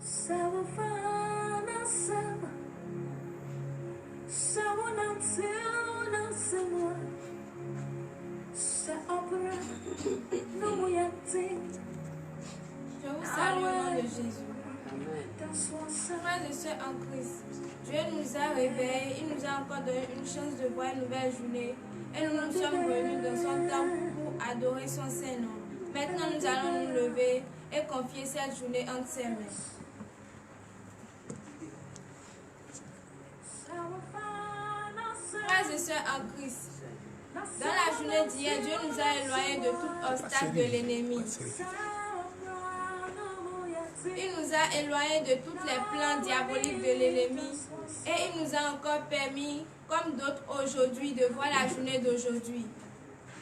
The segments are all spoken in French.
Je vous salue au nom de Jésus. Frères et sœurs en Christ, Dieu nous a réveillés, il nous a encore donné une chance de voir une nouvelle journée et nous sommes venus dans son temple pour adorer son Saint-Nom. Maintenant nous allons nous lever et confier cette journée entre ses mains. Frères et sœurs en Christ, dans la journée d'hier, Dieu nous a éloignés de tout obstacle de l'ennemi. Il nous a éloignés de tous les plans diaboliques de l'ennemi et il nous a encore permis, comme d'autres aujourd'hui, de voir la journée d'aujourd'hui.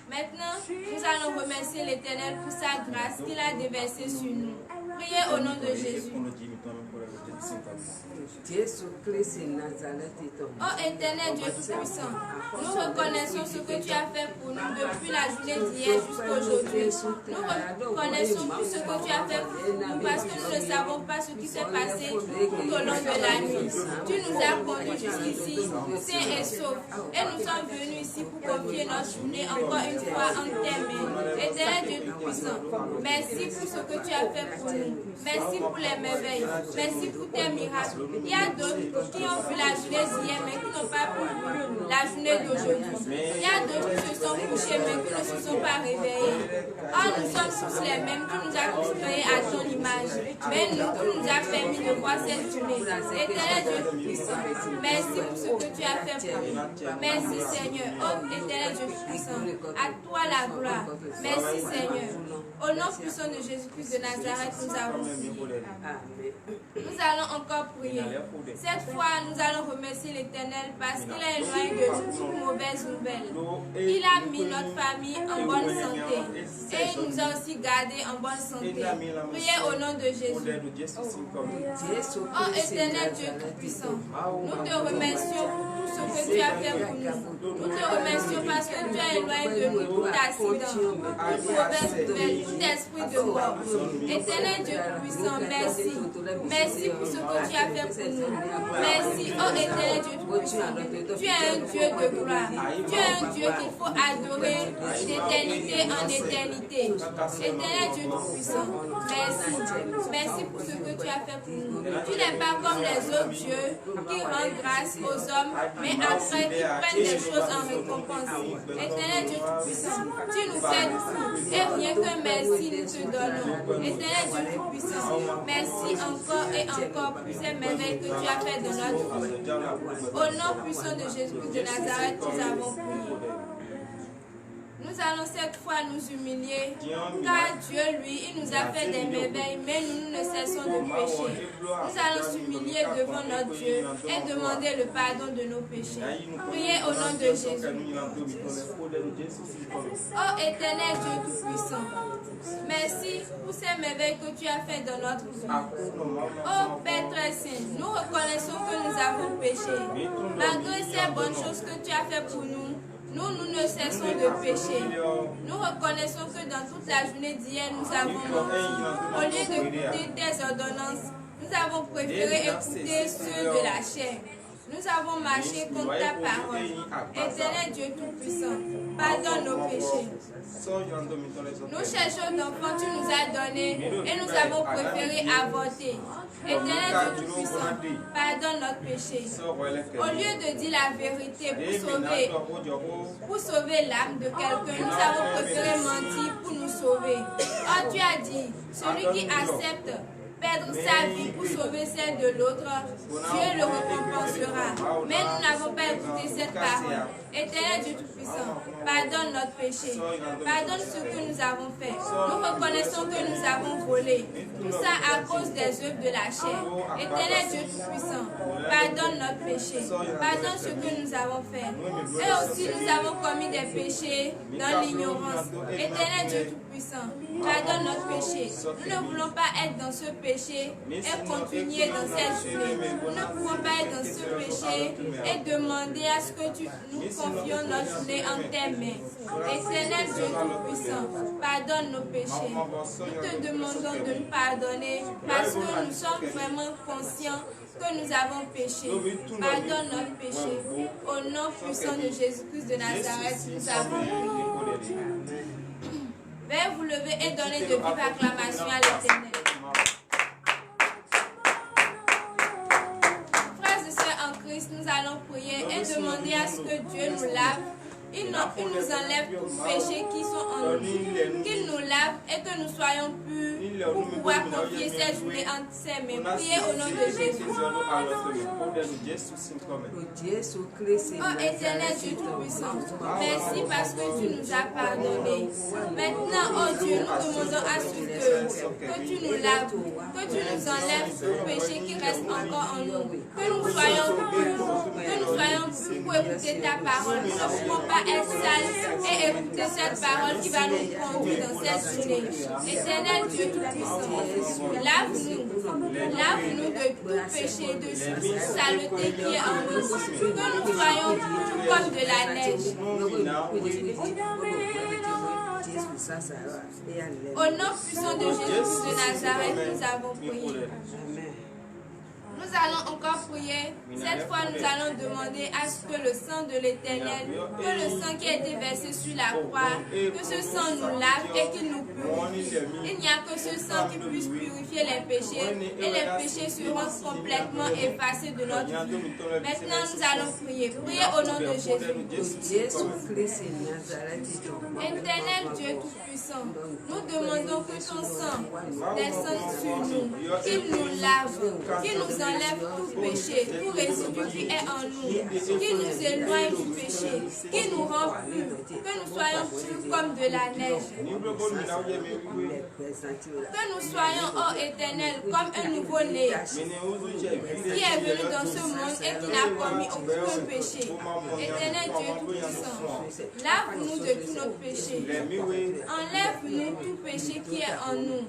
Maintenant, nous allons remercier l'Éternel pour sa grâce qu'il a déversée sur nous. Priez au nom de Jésus. Oh éternel Dieu Tout-Puissant, nous reconnaissons ce que tu as fait pour nous depuis la journée d'hier jusqu'à aujourd'hui. Nous reconnaissons tout ce que tu as fait pour nous parce que nous ne savons pas ce qui s'est passé tout au long de la nuit. Tu nous as conduits jusqu'ici, sains et saufs, et nous sommes venus ici pour confier notre journée encore une fois entre tes mains. Éternel Dieu Tout-Puissant, merci pour ce que tu as fait pour nous. Merci pour les merveilles. Merci pour tes miracles. Il y a d'autres qui ont vu la journée d'hier mais qui n'ont pas pu voir la journée d'aujourd'hui. Il y a d'autres qui se sont couchés mais qui ne se sont pas réveillés. Oh, nous sommes tous les mêmes. Tu nous as tous créés à ton image. Mais tu nous as permis de voir cette journée. Éternel Dieu Tout-Puissant, merci pour ce que tu as fait pour nous. Merci Seigneur. Oh, éternel Dieu Tout-Puissant, à toi la gloire. Merci Seigneur. Au nom puissant de Jésus-Christ de Nazareth, nous avons prié. Nous allons encore prier. Cette fois, nous allons remercier l'Éternel parce qu'il a éloigné de nous toute mauvaise nouvelle. Il a mis notre famille en bonne santé et il nous a aussi gardés en bonne santé. Priez au nom de Jésus. Oh éternel Dieu Tout-Puissant, nous te remercions pour tout ce que tu as fait pour nous. Nous te remercions parce que tu as éloigné de nous tout accident, toute mauvaise nouvelle, tout esprit de mort. Éternel Dieu Tout-Puissant, merci. Merci pour ce que tu as fait pour nous. Merci, oh éternel Dieu Tout-Puissant. Tu es un Dieu de gloire. Tu es un Dieu qu'il faut adorer d'éternité en éternité. Éternel Dieu Tout-Puissant, merci. Merci pour ce que tu as fait pour nous. Tu n'es pas comme les autres dieux qui rendent grâce aux hommes, mais après qui prennent des choses en récompense. Éternel Dieu Tout-Puissant, tu nous fais tout et rien que merci nous te donnons. Éternel Dieu Tout-Puissant, merci encore et encore pour ces merveilles que tu as faites dans notre vie. Au nom puissant de Jésus-Christ de Nazareth, nous avons prié. Nous allons cette fois nous humilier, car Dieu, lui, il nous a fait des merveilles, mais nous ne cessons de pécher. Nous allons s'humilier devant notre Dieu et demander le pardon de nos péchés. Priez au nom de Jésus. Oh éternel Dieu Tout-Puissant, merci pour ces merveilles que tu as faites dans notre vie. Oh Père très saint, nous reconnaissons que nous avons péché. Malgré ces bonnes choses que tu as fait pour nous, nous ne cessons de pécher. Nous reconnaissons que dans toute la journée d'hier, nous avons menti. Au lieu d'écouter tes ordonnances, nous avons préféré écouter ceux de la chair. Nous avons marché contre ta parole. Éternel Dieu Tout-Puissant, pardonne nos péchés. Nous cherchons d'enfants, tu nous as donné et nous avons préféré avorter. Éternel Dieu Tout-Puissant, pardonne notre péché. Au lieu de dire la vérité pour sauver l'âme de quelqu'un, nous avons préféré mentir pour nous sauver. Oh, tu as dit, celui qui accepte perdre sa vie pour sauver celle de l'autre, Dieu le récompensera. Mais nous n'avons pas écouté cette parole. Éternel Dieu Tout-Puissant, pardonne notre péché. Pardonne ce que nous avons fait. Nous reconnaissons que nous avons volé. Tout ça à cause des œuvres de la chair. Éternel Dieu Tout-Puissant, pardonne notre péché. Pardonne ce que nous avons fait. Et aussi nous avons commis des péchés dans l'ignorance. Éternel Dieu Tout-Puissant, Pardonne notre péché. Nous ne voulons pas être dans ce péché et continuer dans cette journée. Nous ne pouvons pas être dans ce péché et demander à ce que nous confions notre journée en tes mains. Éternel Dieu Tout-Puissant, pardonne nos péchés. Nous te demandons de nous pardonner parce que nous sommes vraiment conscients que nous avons péché. Pardonne notre péché. Au nom puissant de Jésus-Christ de Nazareth, nous avons prié. Veuillez vous lever et donner de vives acclamations à l'Éternel. Frères et sœurs en Christ, nous allons prier et demander à ce que Dieu nous lave. Il nous enlève tous les péchés qui sont en nous. Qu'il nous lave et que nous soyons purs pour pouvoir confier cette journée entre ses mains. Priez au nom de Jésus. Oh éternel Dieu Tout-Puissant, merci parce que tu nous as pardonné. Maintenant, oh Dieu, nous demandons à ce que tu nous laves, que tu nous enlèves tout péché qui reste encore en nous. Que nous soyons purs pour écouter ta parole. Nous ne pouvons pas être sales et écouter cette parole qui va nous conduire dans cette journée. Éternel Dieu Tout-Puissant, lave-nous de tout péché, de toute saleté qui est en nous. Que nous soyons purs comme de la neige. Au nom puissant de Jésus de Nazareth, nous avons prié. Nous allons encore prier. Cette fois, nous allons demander à ce que le sang de l'Éternel, que le sang qui a été versé sur la croix, que ce sang nous lave et qu'il nous purifie. Il n'y a que ce sang qui puisse purifier les péchés et les péchés seront complètement effacés de notre vie. Maintenant, nous allons prier. Priez au nom de Jésus. Éternel Dieu Tout-Puissant, nous demandons que ton sang descende sur nous, qu'il nous lave, qu'il nous enlève tout péché, tout résidu qui est en nous, qui nous éloigne du péché, qui nous rend purs, que nous soyons purs comme de la neige. Que nous soyons, oh éternel, comme un nouveau-né qui est venu dans ce monde et qui n'a commis aucun péché. Éternel Dieu Tout-Puissant, lave-nous de tous nos péchés. Enlève-nous tout péché qui est en nous.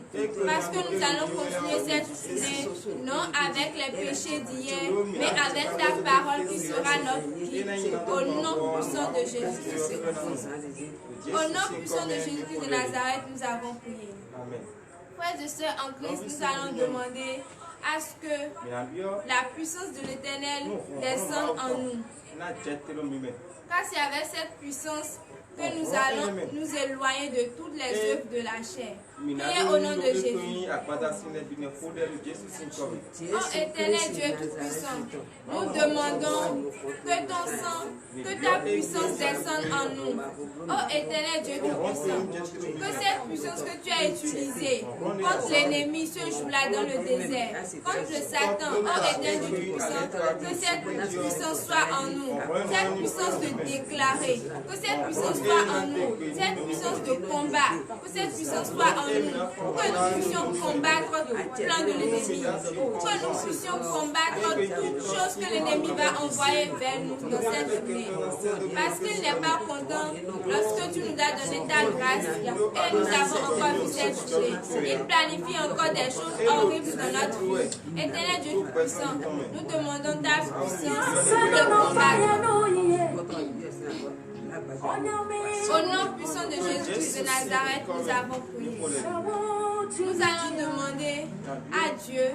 Parce que nous allons continuer cette journée, non avec les péchés d'hier, mais avec ta parole qui sera notre guide. Au nom puissant de Jésus-Christ. Au nom puissant de Jésus-Christ de Nazareth, nous avons prié. Frères et sœurs en Christ, nous allons demander à ce que la puissance de l'Éternel descende en nous. Car c'est avec cette puissance que nous allons nous éloigner de toutes les œuvres de la chair. Priez au nom de Jésus. Oh éternel Dieu Tout-Puissant, nous demandons que ton sang, que ta puissance descende en nous. Oh éternel Dieu Tout-Puissant, que cette puissance que tu as utilisée contre l'ennemi ce jour-là dans le désert, contre le Satan, oh éternel Dieu Tout-Puissant, que cette puissance soit en nous, cette puissance de déclarer, que cette puissance soit en nous, cette puissance de combat, que cette puissance soit en nous, pour que nous puissions combattre tout plan de l'ennemi, pour que nous puissions combattre toute chose que l'ennemi va envoyer vers nous dans cette journée. Parce qu'il n'est pas content lorsque tu nous as donné ta grâce et nous avons encore vu cette journée. Il planifie encore des choses horribles dans notre vie. Éternel Dieu Tout-Puissant, nous demandons ta puissance pour le combattre. Au nom puissant de Jésus-Christ de Nazareth, nous avons prié. Nous allons demander à Dieu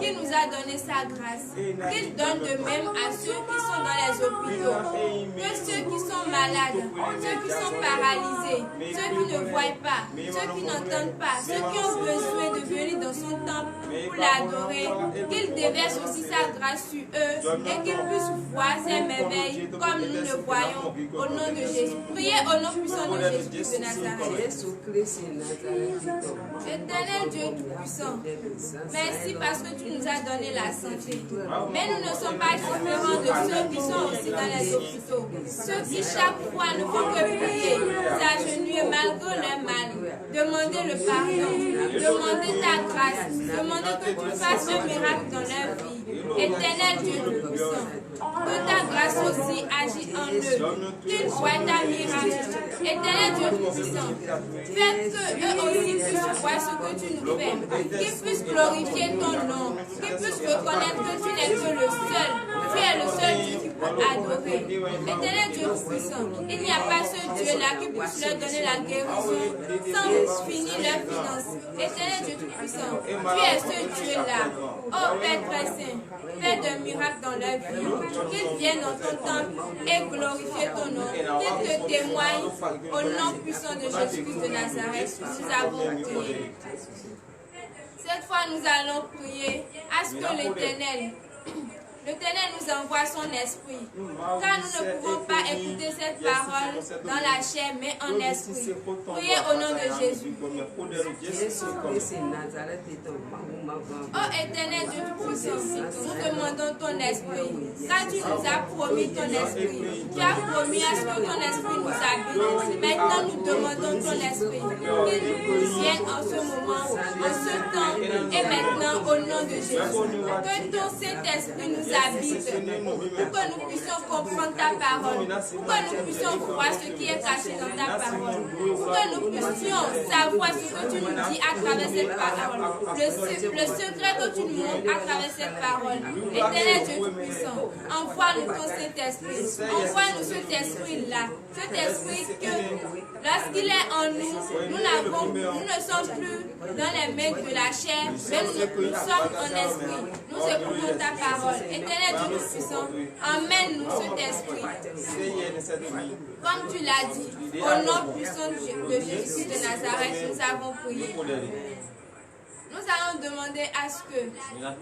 qui nous a donné sa grâce, qu'il donne de même à ceux qui sont dans les hôpitaux, que ceux qui sont malades, ceux qui sont paralysés, ceux qui ne voient pas, ceux qui n'entendent pas, ceux qui ont besoin de venir dans son temple pour l'adorer, qu'il déverse aussi sa grâce sur eux et qu'ils puissent voir ces merveilles comme nous le voyons au nom de Jésus. Priez au nom puissant de Jésus de Nazareth. Éternel Dieu Tout-Puissant, merci parce que tu nous as donné la santé. Mais nous ne sommes pas différents de ceux qui sont aussi dans les hôpitaux. Ceux qui chaque fois ne font que prier, s'agenouiller malgré leur mal. Demandez le pardon, demandez ta grâce, demandez que que tu fasses un miracle dans leur vie. Éternel Dieu Tout-Puissant, que ta grâce aussi agit en eux, qu'ils voient ta miracle. Éternel Dieu Tout-Puissant, fais qu'eux aussi puissent voir ce que tu nous fais, qu'ils puissent glorifier ton nom, qu'ils puissent reconnaître que tu n'es que le seul, tu es le seul Dieu qui peut adorer. Éternel Dieu Tout-Puissant, il n'y a pas ce Dieu-là qui puisse leur donner la guérison sans finir leurs finances. Éternel Dieu Tout-Puissant, tu es ce Dieu-là. Oh Père très saint, fais de miracles dans leur vie, qu'ils viennent dans ton temple et glorifier ton nom, qu'ils te témoignent au nom puissant de Jésus-Christ de Nazareth. Nous avons prié. Cette fois, nous allons prier à ce que l'Éternel nous envoie son esprit, car nous ne pouvons pas écouter cette parole dans la chair, mais en esprit. Priez au nom de Jésus. Oh Éternel Dieu Tout-Puissant, nous demandons ton esprit, car tu nous as promis ton esprit. Tu as promis à ce que ton esprit nous habite. Maintenant nous demandons ton esprit, qu'il vienne en ce moment, en ce temps et maintenant au nom de Jésus. Que ton Saint-Esprit nous habite, pour que nous puissions comprendre ta parole, pour que nous puissions voir ce qui est caché dans ta parole, pour que nous puissions savoir ce que tu nous dis à travers cette parole, le secret que tu nous montres à travers cette parole. Éternel Dieu Tout-Puissant, envoie-nous ton Saint-Esprit, envoie-nous cet esprit-là, cet esprit que lorsqu'il est en nous, nous ne sommes plus dans les mains de la chair, mais nous sommes en esprit. Nous écoutons ta parole. Éternel Dieu Tout-Puissant, emmène-nous cet esprit. Comme tu l'as dit, au nom puissant de Jésus-Christ de Nazareth, nous avons prié. Nous allons demander à ce que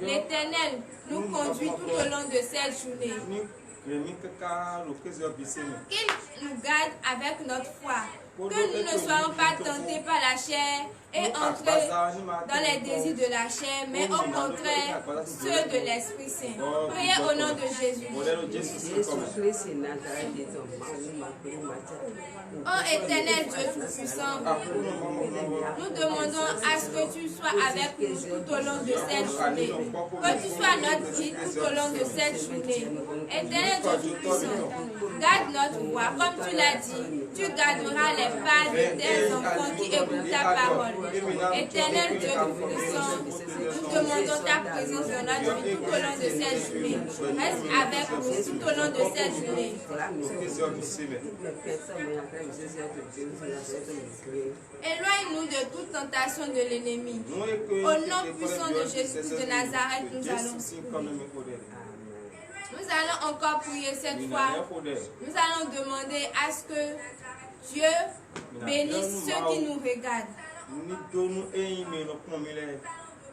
l'Éternel nous conduise tout au long de cette journée. Qu'il nous garde avec notre foi. Que nous ne soyons pas tentés par la chair et entrer dans les désirs de la chair, mais au contraire, ceux de l'Esprit Saint. Priez au nom de Jésus. Oh Éternel Dieu Tout-Puissant, nous demandons à ce que tu sois avec nous tout au long de cette journée. Que tu sois notre guide tout au long de cette journée. Éternel Dieu Tout-Puissant, garde notre voix. Comme tu l'as dit, tu garderas les pas de tes enfants qui écoutent ta parole. Éternel Dieu Tout-Puissant, nous demandons ta présence dans notre vie tout au long de cette journée. Reste avec nous tout au long de cette journée. Éloigne-nous de toute tentation de l'ennemi. Au nom puissant de Jésus de Nazareth, nous allons prier. Nous allons encore prier cette fois. Nous allons demander à ce que Dieu bénisse ceux qui nous regardent.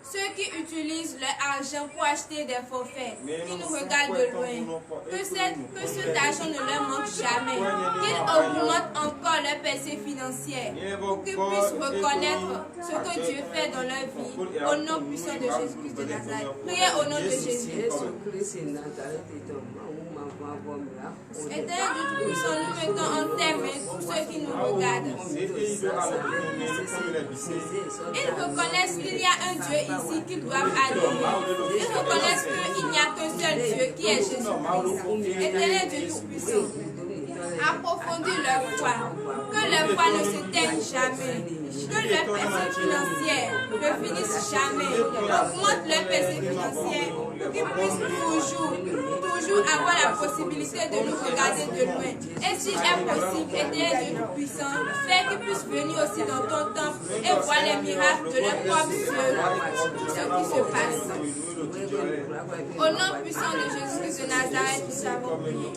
Ceux qui utilisent leur argent pour acheter des forfaits, qui nous regardent de loin, que cet argent ne leur manque jamais, qu'ils augmentent encore leur percée financière, pour qu'ils puissent reconnaître ce que Dieu fait dans leur vie, au nom puissant de Jésus-Christ de Nazareth. Priez au nom de Jésus. Éternel Dieu Tout-Puissant, nous mettons en tes mains tous ceux qui nous regardent. Ils reconnaissent qu'il y a un Dieu ici qu'ils doivent adorer. Ils reconnaissent qu'il n'y a qu'un seul Dieu qui est Jésus-Christ. Éternel Dieu Tout-Puissant, approfondis leur foi, que leur foi ne s'éteigne jamais, que leur percée financière ne finisse jamais, augmente leur percée financière, pour qu'ils puissent toujours avoir la possibilité de nous regarder de loin. Et s'il est possible, Éternel Dieu Tout-Puissant, fais qu'ils puissent venir aussi dans ton temple et voir les miracles de leur propre Dieu, ce qui se passe. Au nom puissant de Jésus-Christ de Nazareth, nous avons prié.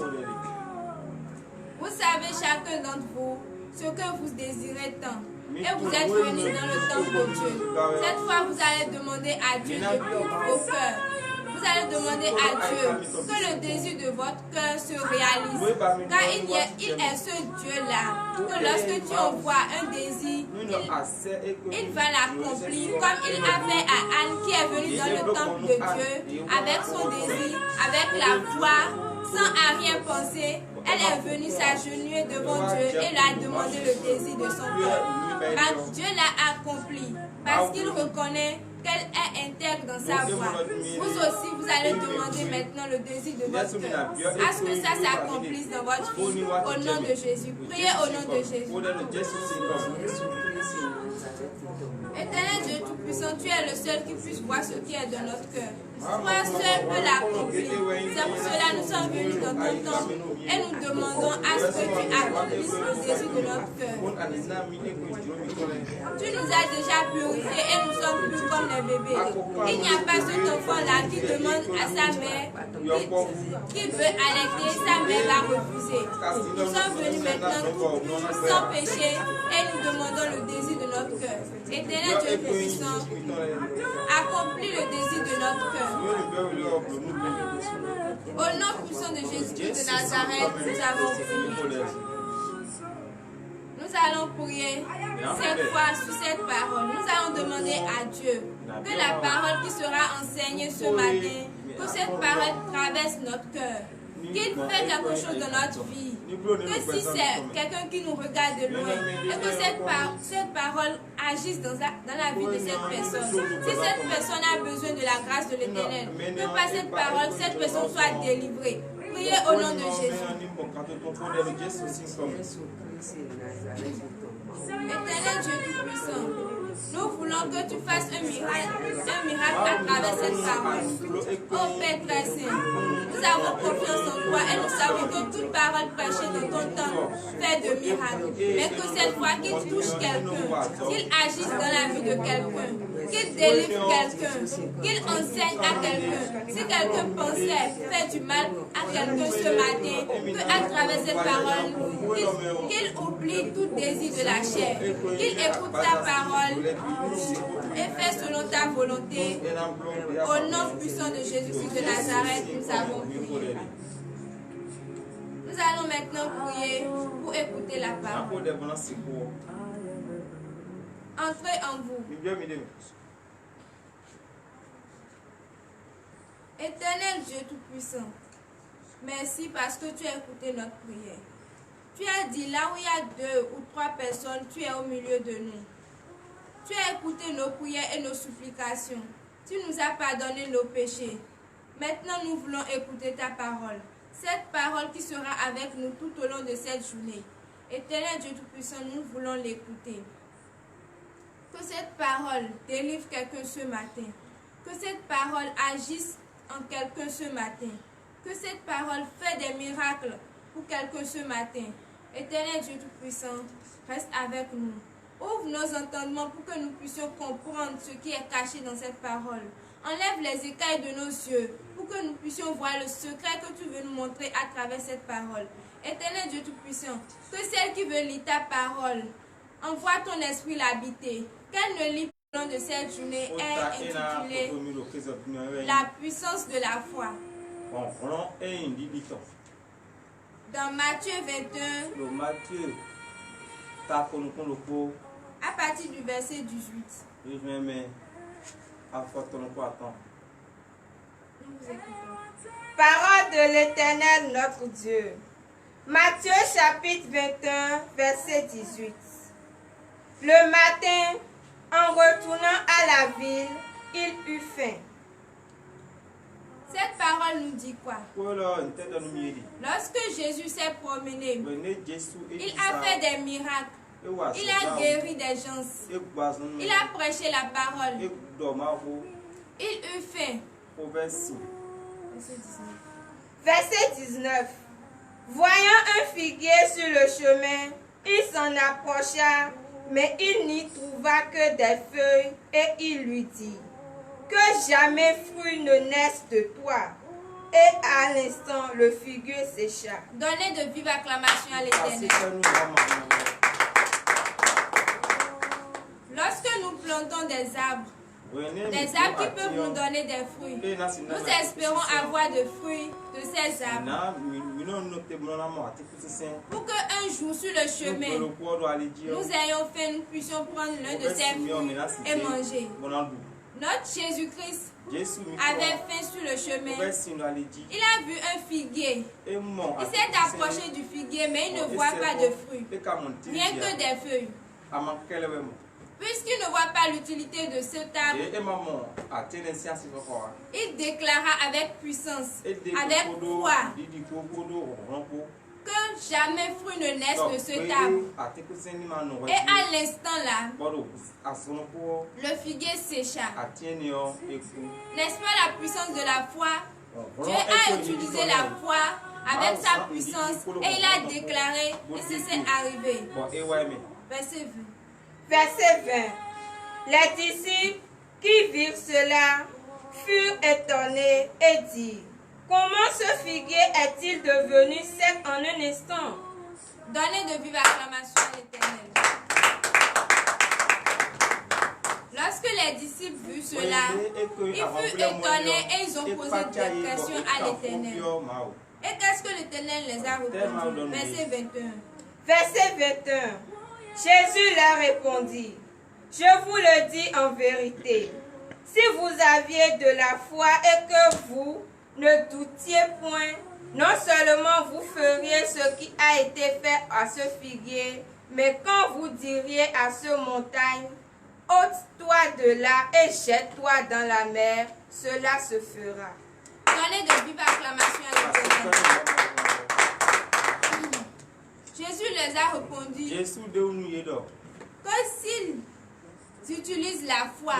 Vous savez chacun d'entre vous ce que vous désirez tant. Et vous êtes venus dans le temple de Dieu. Cette fois, vous allez demander à Dieu de tout vos cœurs. Vous allez demander à Dieu que le désir de votre cœur se réalise. Car il est ce Dieu-là que lorsque tu envoies un désir, il va l'accomplir. Comme il a fait à Anne qui est venue dans le temple de Dieu avec son désir, avec la foi, sans à rien penser. Elle est venue s'agenouiller devant Dieu et lui a demandé le désir de son cœur. Dieu l'a accompli parce qu'il reconnaît qu'elle est intègre dans sa voix. Vous aussi, vous allez demander maintenant le désir de votre cœur. À ce que ça s'accomplisse dans votre vie. Au nom de Jésus. Priez au nom de Jésus. Éternel Dieu Tout-Puissant, tu es le seul qui puisse voir ce qui est dans notre cœur. Toi seul peux l'accomplir. C'est pour cela que nous sommes venus dans ton temps et nous demandons à ce que tu accomplisses le désir de notre cœur. Tu nous as déjà purifiés et nous sommes plus comme les bébés. Il n'y a pas cet enfant-là qui demande à sa mère, qui veut allaiter, sa mère va refuser. Nous sommes venus maintenant sans péché et nous demandons le désir de notre cœur. Éternel Dieu Tout-Puissant, accomplis le désir de notre cœur. Au nom puissant de Jésus-Christ de Nazareth, nous avons prié. Nous allons prier cette fois sur cette parole. Nous allons demander à Dieu que la parole qui sera enseignée ce matin, que cette parole traverse notre cœur, qu'il fait quelque chose dans notre vie. Que si c'est quelqu'un qui nous regarde de loin, et que cette parole agisse dans la vie de cette personne. Si cette personne a besoin de la grâce de l'Éternel, que par cette parole, cette personne soit délivrée. Priez au nom de Jésus. Éternel Dieu Tout-Puissant, nous voulons que tu fasses un miracle à travers cette parole. Oh Père très saint, nous avons confiance en toi et nous savons que toute parole prêchée dans ton temps fait de miracles. Mais que cette fois qu'il touche quelqu'un, qu'il agisse dans la vie de quelqu'un, qu'il délivre quelqu'un, qu'il enseigne à quelqu'un. Si quelqu'un pensait faire du mal à quelqu'un ce matin, qu'à travers cette parole, qu'il oublie tout désir de la chair, qu'il écoute ta parole et fait selon ta volonté. Au nom puissant de Jésus-Christ de Nazareth, nous avons prié. Nous allons maintenant prier pour écouter la parole. Entrez en vous. Éternel Dieu Tout-Puissant, merci parce que tu as écouté notre prière. Tu as dit, là où il y a 2 ou 3 personnes, tu es au milieu de nous. Tu as écouté nos prières et nos supplications. Tu nous as pardonné nos péchés. Maintenant, nous voulons écouter ta parole. Cette parole qui sera avec nous tout au long de cette journée. Éternel Dieu Tout-Puissant, nous voulons l'écouter. Que cette parole délivre quelqu'un ce matin. Que cette parole agisse en quelqu'un ce matin. Que cette parole fait des miracles pour quelqu'un ce matin. Éternel Dieu Tout-Puissant, reste avec nous. Ouvre nos entendements pour que nous puissions comprendre ce qui est caché dans cette parole. Enlève les écailles de nos yeux pour que nous puissions voir le secret que tu veux nous montrer à travers cette parole. Éternel Dieu Tout-Puissant, que celle qui veut lire ta parole, envoie ton esprit l'habiter. Qu'elle ne lit pas le nom de cette journée est intitulée La puissance de la foi. Dans Matthieu 21, à partir du verset 18. Nous vous écoutons. Parole de l'Éternel notre Dieu. Matthieu chapitre 21, verset 18. Le matin, en retournant à la ville, il eut faim. Cette parole nous dit quoi? Lorsque Jésus s'est promené, il a fait des miracles. Il a guéri des gens. Il a prêché la parole. Il eut faim. Verset 19. Voyant un figuier sur le chemin, il s'en approcha, mais il n'y trouva que des feuilles, et il lui dit, que jamais fruit ne naisse de toi. Et à l'instant, le figuier sécha. Donnez de vives acclamations à l'Éternel. Lorsque nous plantons des arbres qui peuvent nous donner des fruits, nous espérons avoir des fruits de ces arbres. Pour qu'un jour sur le chemin, nous ayons faim, nous puissions prendre l'un de ces fruits et manger. Notre Jésus-Christ avait faim sur le chemin. Il a vu un figuier. Il s'est approché du figuier, mais il ne voit pas de fruits, rien que des feuilles. Puisqu'il ne voit pas l'utilité de ce table, il déclara avec puissance, avec foi, que jamais fruit ne naisse de ce table. Et à l'instant là, le figuier sécha. N'est-ce pas la puissance de la foi? Dieu a utilisé la foi avec sa puissance et il a déclaré et c'est arrivé. Verset 20. Verset 20. Les disciples qui virent cela furent étonnés et dirent: comment ce figuier est-il devenu sec en un instant? Donnez de vive acclamation à l'Éternel. Lorsque les disciples virent cela, ils furent étonnés et ils ont posé des questions à l'Éternel. Et qu'est-ce que l'Éternel les a répondu? Verset 21. Verset 21. Jésus leur répondit: je vous le dis en vérité, si vous aviez de la foi et que vous ne doutiez point, non seulement vous feriez ce qui a été fait à ce figuier, mais quand vous diriez à ce montagne: ôte-toi de là et jette-toi dans la mer, cela se fera. Donnez de vive acclamation à l'Éternel. Jésus les a répondu que s'ils utilisent la foi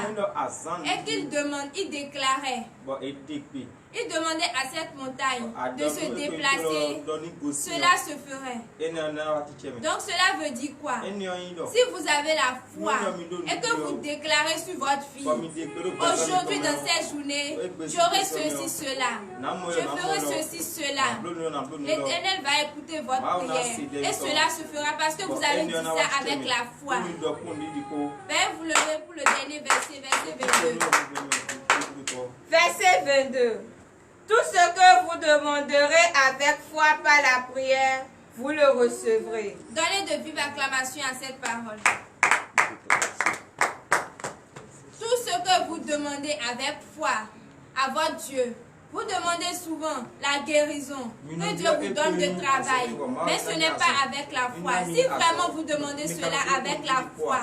et qu'ils demandent, ils déclaraient, ils demandaient à cette montagne de se déplacer, cela se ferait. Donc cela veut dire quoi? Si vous avez la foi et que vous déclarez sur votre vie: aujourd'hui dans cette journée, j'aurai ceci, cela, je ferai ceci, cela, l'Éternel va écouter votre prière et cela se fera parce que vous avez dit ça avec la foi. Vous levez pour le dernier verset, verset 22. Verset 22. Tout ce que vous demanderez avec foi par la prière, vous le recevrez. Donnez de vive acclamation à cette parole. Tout ce que vous demandez avec foi à votre Dieu, vous demandez souvent la guérison, que Dieu vous donne le travail, mais ce n'est pas avec la foi. Si vraiment vous demandez cela avec la foi,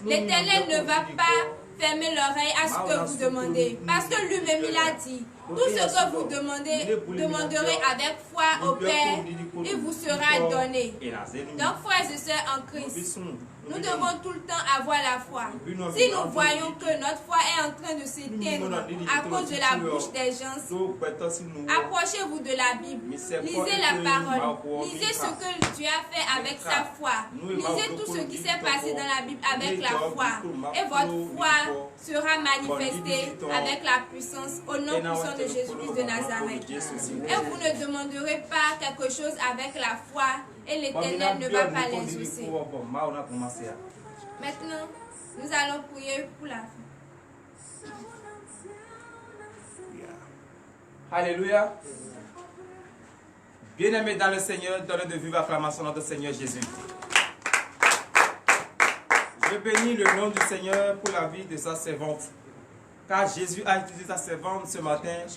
l'Éternel ne va pas fermer l'oreille à ce que vous demandez, parce que lui-même il a dit: tout ce que vous demanderez avec foi au Père, il vous sera donné. Donc, frères et sœurs en Christ, nous devons tout le temps avoir la foi. Si nous voyons que notre foi est en train de s'éteindre à cause de la bouche des gens, approchez-vous de la Bible, lisez la parole, lisez ce que Dieu a fait avec sa foi, lisez tout ce qui s'est passé dans la Bible avec la foi, et votre foi sera manifestée avec la puissance au nom puissant de Jésus-Christ de Nazareth. Et vous ne demanderez pas quelque chose avec la foi et l'Éternel ne va pas l'exaucer. Maintenant, nous allons prier pour la fin. Alléluia. Bien-aimés dans le Seigneur, donnez de vive acclamation à notre Seigneur Jésus. Je bénis le nom du Seigneur pour la vie de sa servante. Car Jésus a utilisé sa servante ce matin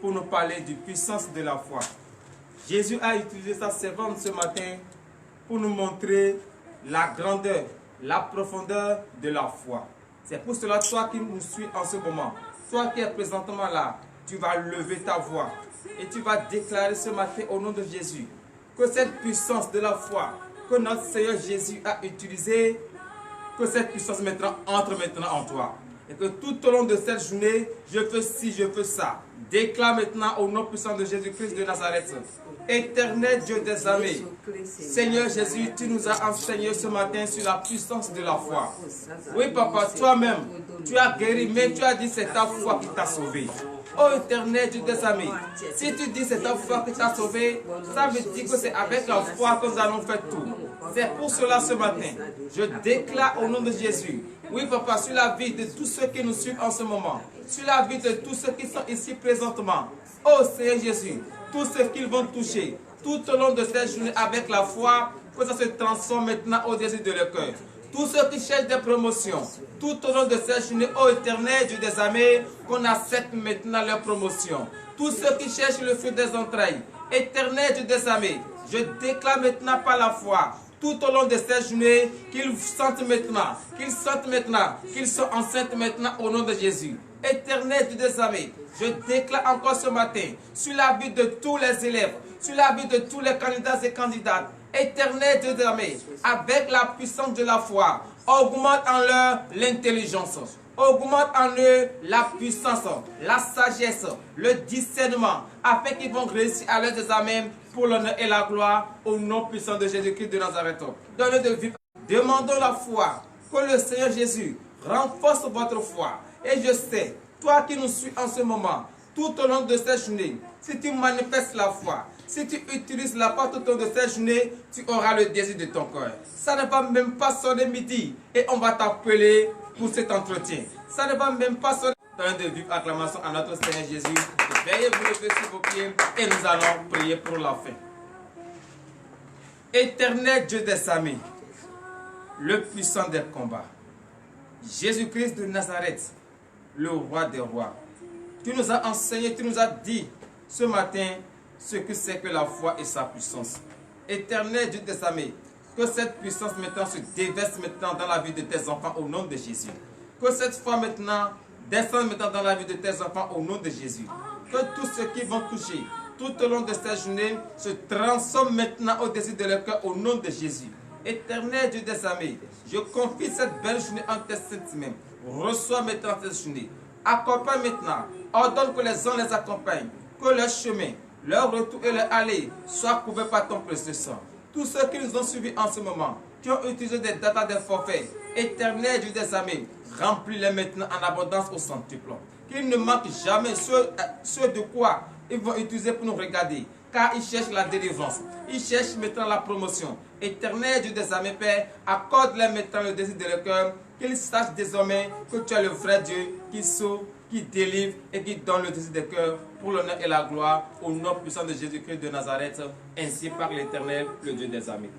pour nous parler de puissance de la foi. Jésus a utilisé sa servante ce matin pour nous montrer la grandeur, la profondeur de la foi. C'est pour cela, toi qui nous suis en ce moment, toi qui es présentement là, tu vas lever ta voix et tu vas déclarer ce matin au nom de Jésus que cette puissance de la foi que notre Seigneur Jésus a utilisée, que cette puissance maintenant entre maintenant en toi. Et que tout au long de cette journée, je fais ci, je fais ça. Déclare maintenant au nom puissant de Jésus-Christ de Nazareth. Éternel Dieu des armées, Seigneur Jésus, tu nous as enseigné ce matin sur la puissance de la foi. Oui, papa, toi-même, tu as guéri, mais tu as dit c'est ta foi qui t'a sauvé. Oh Éternel Dieu des armées, si tu dis c'est ta foi qui t'a sauvé, ça veut dire que c'est avec la foi que nous allons faire tout. C'est pour cela ce matin, je déclare au nom de Jésus, oui papa, sur la vie de tous ceux qui nous suivent en ce moment, sur la vie de tous ceux qui sont ici présentement, oh Seigneur Jésus, tout ce qu'ils vont toucher, tout au long de cette journée avec la foi, que ça se transforme maintenant au désir de leur cœur. Tous ceux qui cherchent des promotions, tout au long de cette journée, ô Éternel Dieu des armées, qu'on accepte maintenant leur promotion. Tous ceux qui cherchent le fruit des entrailles, Éternel Dieu des armées, je déclare maintenant par la foi tout au long de cette journée, qu'ils sentent maintenant, qu'ils sont enceintes maintenant au nom de Jésus. Éternel Dieu des armées, je déclare encore ce matin, sur la vie de tous les élèves, sur la vie de tous les candidats et candidates, Éternel Dieu des armées, avec la puissance de la foi, augmente en leur l'intelligence, augmente en eux la puissance, la sagesse, le discernement, afin qu'ils vont réussir à leur examen pour l'honneur et la gloire au nom puissant de Jésus-Christ de Nazareth. Donne de vivre. Demandons la foi, que le Seigneur Jésus renforce votre foi. Et je sais, toi qui nous suis en ce moment, tout au long de cette journée, si tu manifestes la foi, si tu utilises la foi tout au long de cette journée, tu auras le désir de ton cœur. Ça ne va même pas sonner midi et on va t'appeler pour cet entretien. Ça ne va même pas sonner. Dans de vivre acclamation à notre Seigneur Jésus. Veuillez vous lever sur vos pieds et nous allons prier pour la fin. Éternel Dieu des armées, le puissant des combats, Jésus-Christ de Nazareth, le roi des rois. Tu nous as enseigné, tu nous as dit ce matin ce que c'est que la foi et sa puissance. Éternel Dieu des armées, que cette puissance maintenant se déverse maintenant dans la vie de tes enfants au nom de Jésus. Que cette foi maintenant descende maintenant dans la vie de tes enfants au nom de Jésus. Que tous ceux qui vont toucher tout au long de cette journée se transforment maintenant au-dessus de leur cœur au nom de Jésus. Éternel Dieu des armées, je confie cette belle journée en tes saintes mains. Reçois maintenant cette journée. Accompagne maintenant. Ordonne que les uns les accompagnent. Que leur chemin, leur retour et leur aller soient couverts par ton précieux sang. Tous ceux qui nous ont suivis en ce moment, qui ont utilisé des datas, des forfaits, Éternel Dieu des armées, remplis-les maintenant en abondance au centuple. Qu'ils ne manquent jamais ce de quoi ils vont utiliser pour nous regarder. Car ils cherchent la délivrance. Ils cherchent maintenant la promotion. Éternel Dieu des armées, Père, accorde-les maintenant le désir de leur cœur. Qu'ils sachent désormais que tu es le vrai Dieu qui sauve, qui délivre et qui donne le désir des cœurs pour l'honneur et la gloire au nom puissant de Jésus-Christ de Nazareth, ainsi par l'Éternel, le Dieu des armées.